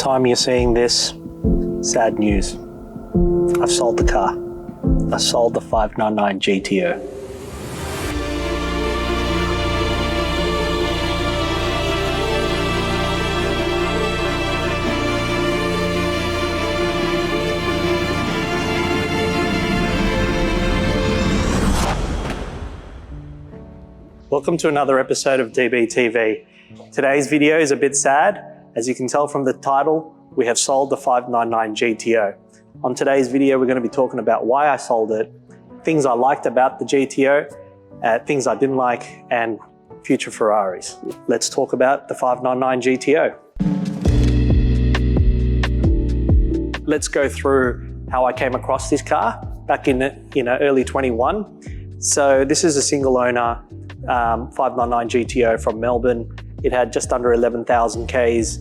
time you're seeing this, sad news. I've sold the car. I sold the 599 GTO. Welcome to another episode of DBTV. Today's video is a bit sad. As you can tell from the title, we have sold the 599 GTO. On today's video, we're going to be talking about why I sold it, things I liked about the GTO, things I didn't like, and future Ferraris. Let's talk about the 599 GTO. Let's go through how I came across this car back in early 21. So this is a single owner 599 GTO from Melbourne. It had just under 11,000 Ks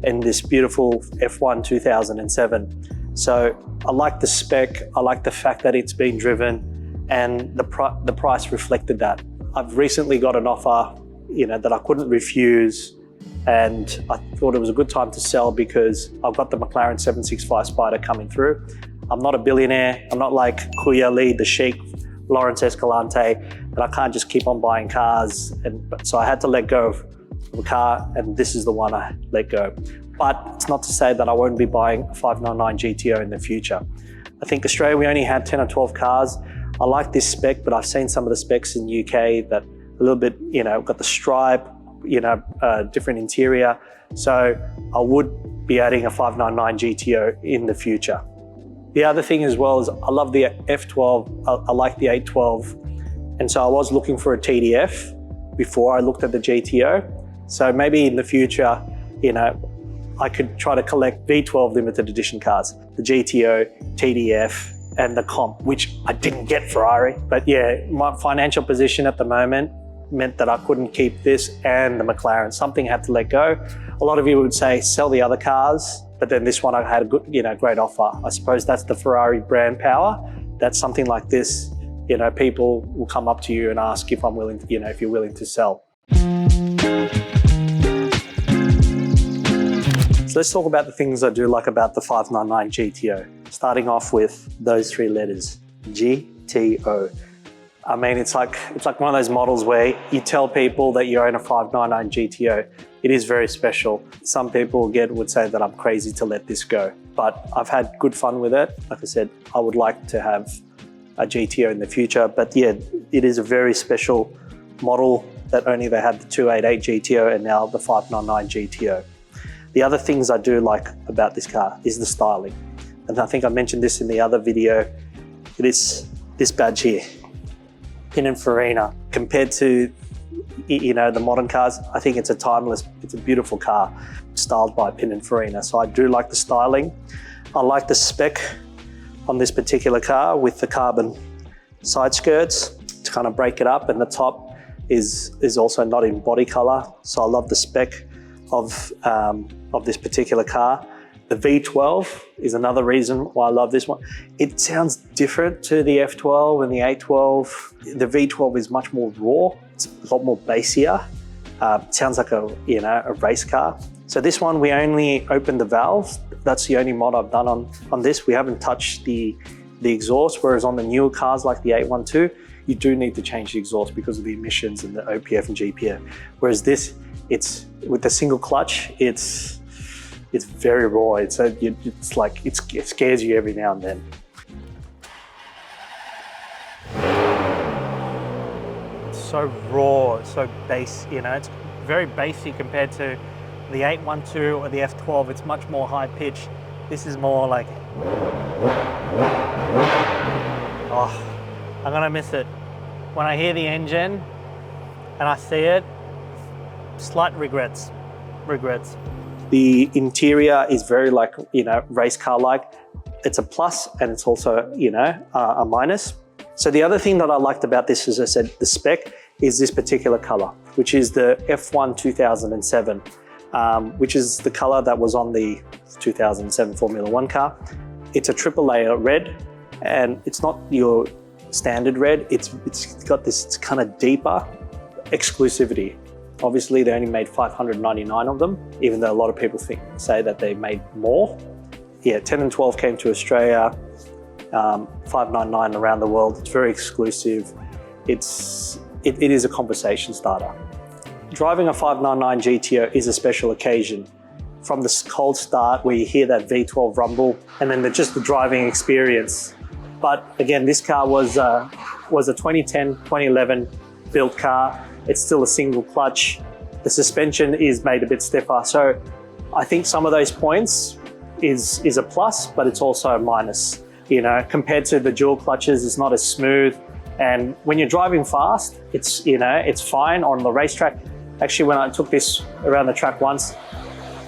in this beautiful F1 2007. So I like the spec, I like the fact that it's been driven, and the price reflected that. I've recently got an offer that I couldn't refuse, and I thought it was a good time to sell because I've got the McLaren 765 Spider coming through. I'm not a billionaire, I'm not like Kuya Lee, the Sheikh, Lawrence Escalante, and I can't just keep on buying cars. So I had to let go of a car, and this is the one I let go. But it's not to say that I won't be buying a 599 GTO in the future. I think Australia, we only had 10 or 12 cars. I like this spec, but I've seen some of the specs in UK that a little bit, got the stripe, different interior. So I would be adding a 599 GTO in the future. The other thing as well is I love the F12, I like the 812. And so I was looking for a TDF before I looked at the GTO. So maybe in the future, I could try to collect V12 limited edition cars, the GTO, TDF, and the comp, which I didn't get Ferrari. But yeah, my financial position at the moment meant that I couldn't keep this and the McLaren. Something had to let go. A lot of you would say, sell the other cars, but then this one I had a good, great offer. I suppose that's the Ferrari brand power. That's something like this, people will come up to you and ask if I'm willing to, if you're willing to sell. So let's talk about the things I do like about the 599 GTO. Starting off with those three letters, GTO. I mean, it's like one of those models where you tell people that you own a 599 GTO. It is very special. Some people would say that I'm crazy to let this go, but I've had good fun with it. Like I said, I would like to have a GTO in the future, but yeah, it is a very special model that only they had the 288 GTO and now the 599 GTO. The other things I do like about this car is the styling. And I think I mentioned this in the other video. It is this badge here, Pininfarina. Compared to the modern cars, I think it's a beautiful car styled by Pininfarina. So I do like the styling. I like the spec on this particular car with the carbon side skirts to kind of break it up, and the top is also not in body color. So I love the spec of this particular car. The V12 is another reason why I love this one. It sounds different to the F12 and the A12. The V12 is much more raw. It's a lot more bassier. It sounds like a race car. So this one, we only opened the valves. That's the only mod I've done on this. We haven't touched the exhaust, whereas on the newer cars like the 812, you do need to change the exhaust because of the emissions and the OPF and GPF. Whereas this, it's with the single clutch, it's very raw. It scares you every now and then. It's so raw, so bass. It's very bassy compared to the 812 or the F12. It's much more high pitched. This is more like, I'm gonna miss it. When I hear the engine and I see it, slight regrets. The interior is very race car like. It's a plus and it's also, a minus. So the other thing that I liked about this, as I said, the spec is this particular color, which is the F1 2007, which is the color that was on the 2007 Formula One car. It's a triple layer red, and it's not your standard red. It's got this kind of deeper exclusivity. Obviously, they only made 599 of them, even though a lot of people say that they made more. Yeah, 10 and 12 came to Australia, 599 around the world. It's very exclusive. It is a conversation starter. Driving a 599 GTO is a special occasion. From the cold start where you hear that V12 rumble, and then just the driving experience. But again, this car was a 2010, 2011 built car. It's still a single clutch. The suspension is made a bit stiffer. So I think some of those points is a plus, but it's also a minus. You know, compared to the dual clutches, it's not as smooth. And when you're driving fast, it's fine on the racetrack. Actually, when I took this around the track once,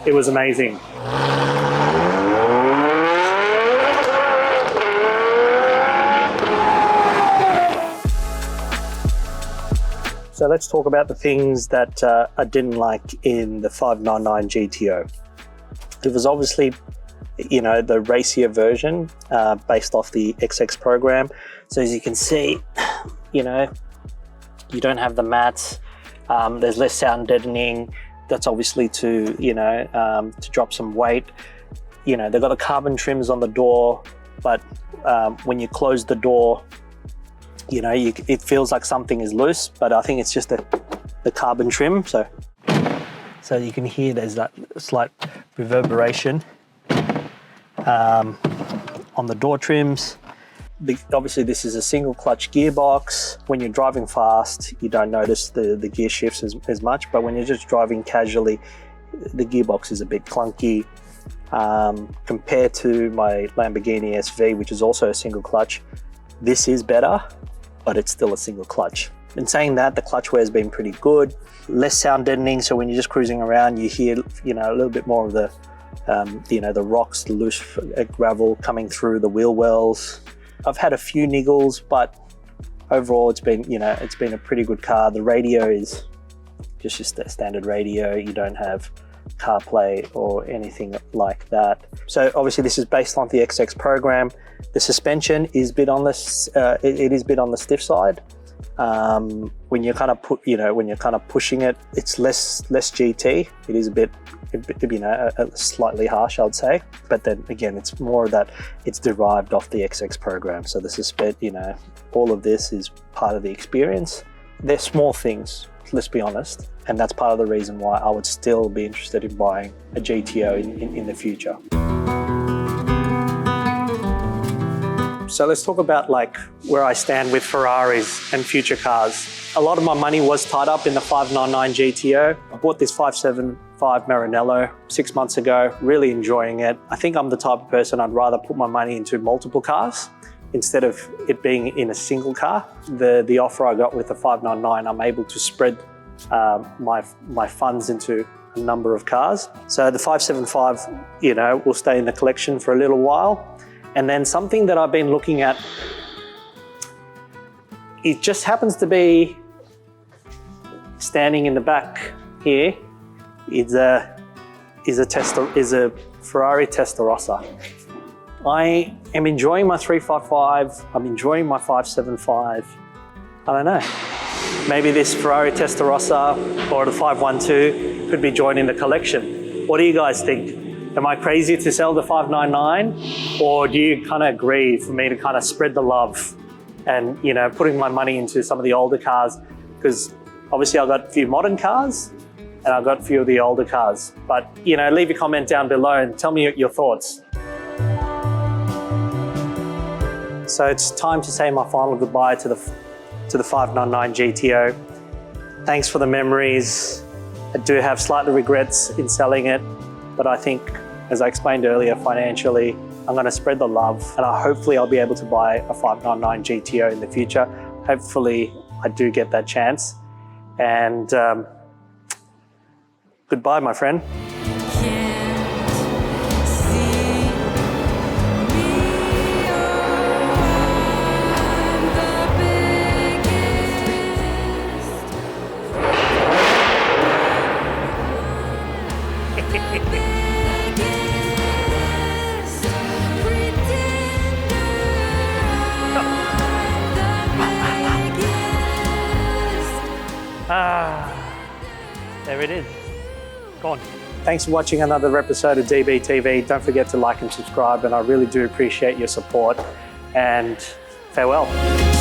it was amazing. So let's talk about the things that I didn't like in the 599 GTO. It was obviously, you know, the racier version based off the XX program. So as you can see, you know, you don't have the mats. There's less sound deadening. That's obviously to, you know, to drop some weight. You know, they've got the carbon trims on the door, but when you close the door, you know, it feels like something is loose, but I think it's just the carbon trim. So you can hear there's that slight reverberation on the door trims. Obviously, this is a single clutch gearbox. When you're driving fast, you don't notice the gear shifts as much, but when you're just driving casually, the gearbox is a bit clunky. Compared to my Lamborghini SV, which is also a single clutch, this is better, but it's still a single clutch. In saying that, the clutch wear has been pretty good. Less sound deadening, so when you're just cruising around, you hear, you know, a little bit more of the, you know, the rocks, the loose gravel coming through the wheel wells. I've had a few niggles, but overall it's been, you know, it's been a pretty good car. The radio is just a standard radio. You don't have CarPlay or anything like that. So obviously this is based on the XX program. The suspension is a bit on this. It is a bit on the stiff side. When you're kind of pushing it, it's less GT. It is a bit, you know, slightly harsh, I would say. But then again, it's more that it's derived off the XX program. So the suspension, you know, all of this is part of the experience. They're small things, let's be honest, and that's part of the reason why I would still be interested in buying a GTO in the future. So let's talk about like where I stand with Ferraris and future cars. A lot of my money was tied up in the 599 GTO. I bought this 575 Maranello 6 months ago, really enjoying it. I think I'm the type of person I'd rather put my money into multiple cars instead of it being in a single car. The offer I got with the 599, I'm able to spread my funds into a number of cars. So the 575, you know, will stay in the collection for a little while. And then something that I've been looking at, it just happens to be standing in the back here, is a Ferrari Testarossa. I am enjoying my 355. I'm enjoying my 575. I don't know. Maybe this Ferrari Testarossa or the 512 could be joining the collection. What do you guys think? Am I crazy to sell the 599, or do you kind of agree for me to kind of spread the love and, you know, putting my money into some of the older cars? Because obviously I've got a few modern cars and I've got a few of the older cars. But, you know, leave your comment down below and tell me your thoughts. So it's time to say my final goodbye to the 599 GTO. Thanks for the memories. I do have slightly regrets in selling it, but I think, as I explained earlier, financially, I'm going to spread the love, and hopefully I'll be able to buy a 599 GTO in the future. Hopefully I do get that chance. And goodbye, my friend. there it is. Gone. Thanks for watching another episode of DBTV. Don't forget to like and subscribe, and I really do appreciate your support. And farewell.